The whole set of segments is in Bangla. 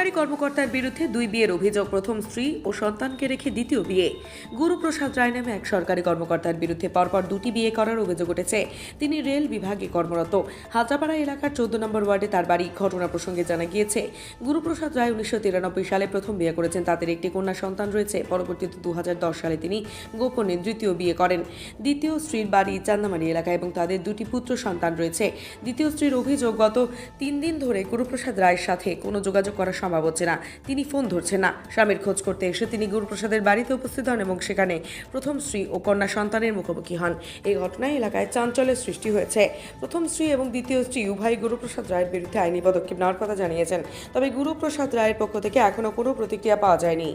সরকারি কর্মকর্তার বিরুদ্ধে 2 বিয়ের অভিযোগ। প্রথম স্ত্রী ও সন্তানকে রেখে দ্বিতীয় বিয়ে। গুরুপ্রসাদ রায় নামে এক সরকারি কর্মকর্তার বিরুদ্ধে পরপর 2টি বিয়ে করার অভিযোগ উঠেছে। তিনি রেল বিভাগে কর্মরত। হাজরাপাড়া এলাকার 14 নম্বর ওয়ার্ডে তার বাড়ি। ঘটনা প্রসঙ্গে জানা গিয়েছে, গুরুপ্রসাদ রায় 1993 সালে প্রথম বিয়ে করেছেন। তাদের একটি কন্যা সন্তান রয়েছে। পরবর্তীতে 2010 সালে তিনি গোপনে দ্বিতীয় বিয়ে করেন। দ্বিতীয় স্ত্রীর বাড়ি চান্দামারি এলাকায় এবং তাদের 2টি পুত্র সন্তান রয়েছে। দ্বিতীয় স্ত্রীর অভিযোগ, গত 3 দিন ধরে গুরুপ্রসাদ রায়ের সাথে কোনো যোগাযোগ করা সম্ভব হচ্ছে না। তিনি ফোন ধরছেন না। স্বামীর খোঁজ করতে এসে তিনি গুরুপ্রসাদের বাড়িতে উপস্থিত হন এবং সেখানে প্রথম স্ত্রী ও কন্যা সন্তানের মুখোমুখি হন। এই ঘটনায় এলাকায় চাঞ্চল্যের সৃষ্টি হয়েছে। প্রথম স্ত্রী এবং দ্বিতীয় স্ত্রী উভয় গুরুপ্রসাদ রায়ের বিরুদ্ধে আইনি পদক্ষেপ নেওয়ার কথা জানিয়েছেন। তবে গুরুপ্রসাদ রায়ের পক্ষ থেকে এখনো কোনো প্রতিক্রিয়া পাওয়া যায়নি।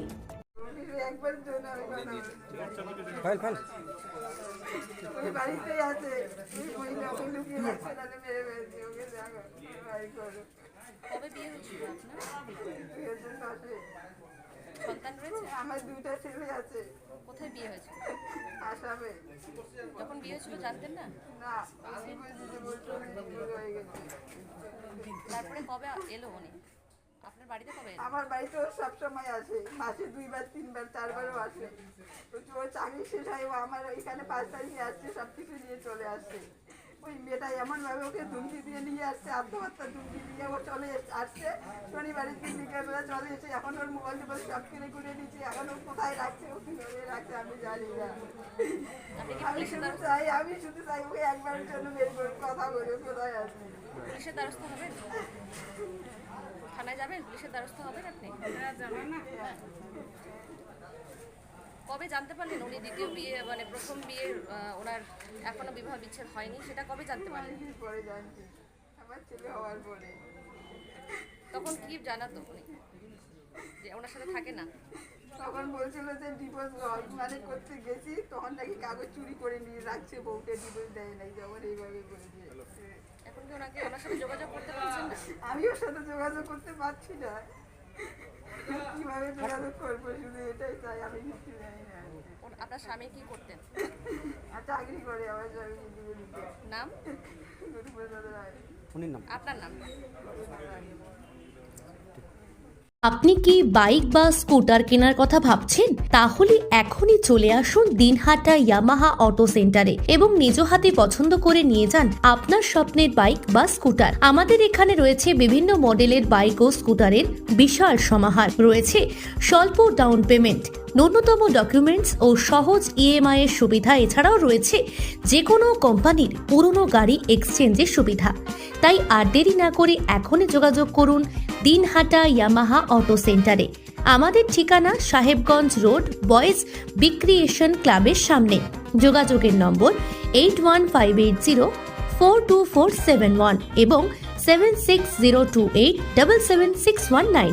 বাড়িতে আছে কবে বিয়ে হয়েছিল আপনার? সন্তান রয়েছে? আমার 2টা ছেলে আছে। কোথায় বিয়ে হয়েছিল? আসামে। যখন বিয়ে হয়েছিল জানতেন না? না, আমি বুঝতে বলতে হয়ে গেছে। তারপরে কবে এলো উনি আপনার বাড়িতে? কবে এলো? আমার বাড়িতে ও সবসময় আসে, মাসে 2বার 3বার 4বারও আসে। ওর চাকরি শেষ হয়, ও আমার এখানে 5 তারিখে আসছে, সব কিছু নিয়ে চলে আসছে। ওই মেয়েটা এমনভাবে ওকে ধুমকি দিয়ে নিয়ে আসছে, আত্মহত্যা ধুমকি দিয়ে ও চলে আসছে। শনিবারের দিন বিকেলবেলা চলে এসে এখন ওর মোবাইল টোবাইল সব কিনে ঘুরে দিচ্ছে। এখন ও কোথায় রাখছে, ও কিভাবে রাখছে আমি জানি না। আমি শুধু চাই ওকে একবারের জন্য বের করে কথা বলে কোথায় আছে। পুলিশের দ্বারস্থ হবেন? থানায় যাবেন? পুলিশের দ্বারস্থ হবেন আপনি? যাবেন না। কবে জানতে পারলেন উনি দ্বিতীয় বিয়ে, মানে প্রথম বিয়ে ওনার এখনো বিবাহ বিচ্ছেদ হয়নি, সেটা কবে জানতে পারলেন? পরে জানছি, আমার ছেলে হওয়ার পরে। তখন কি জানাতো উনি যে ওনার সাথে থাকে না? তখন বলছিল যে ডিভোর্স মানে করতে গেছি, তখন নাকি কাগজ চুরি করে নিয়ে রাখছে, বউকে ডিভোর্স দেয় নাই, যখন এইভাবে করেছে। এখন কি ওনাকে ওনার সাথে যোগাযোগ করতে পারছেন না? আমি ওর সাথে যোগাযোগ করতে পারছি না, কিভাবে যোগাযোগ করবো, শুধু এটাই চাই। আমি কিছু জানি না। আপনার স্বামী কি করতেন? আর চাকরি করে আমার স্বামী নাম? গুরুপ্রসাদ রায়। আপনার নাম? আপনি কি বাইক বা স্কুটার কেনার কথা ভাবছেন? তাহলে এখনই চলে আসুন দিনহাটা ইয়ামাহা অটো সেন্টারে এবং নিজ হাতে পছন্দ করে নিয়ে যান আপনার স্বপ্নের বাইক বা স্কুটার। আমাদের এখানে রয়েছে বিভিন্ন মডেলের বাইক ও স্কুটারের বিশাল সমাহার। রয়েছে স্বল্প ডাউন পেমেন্ট, ন্যূনতম ডকুমেন্টস ও সহজ ইএমআই এর সুবিধা। এছাড়াও রয়েছে যে কোনো কোম্পানির পুরনো গাড়ি এক্সচেঞ্জের সুবিধা। তাই আর দেরি না করে এখনই যোগাযোগ করুন দিনহাটা ইয়ামাহা অটো সেন্টারে। আমাদের ঠিকানা সাহেবগঞ্জ রোড, বয়েজ বিক্রিয়েশন ক্লাবের সামনে। যোগাযোগের নম্বর 8158042471 এবং 7602877619।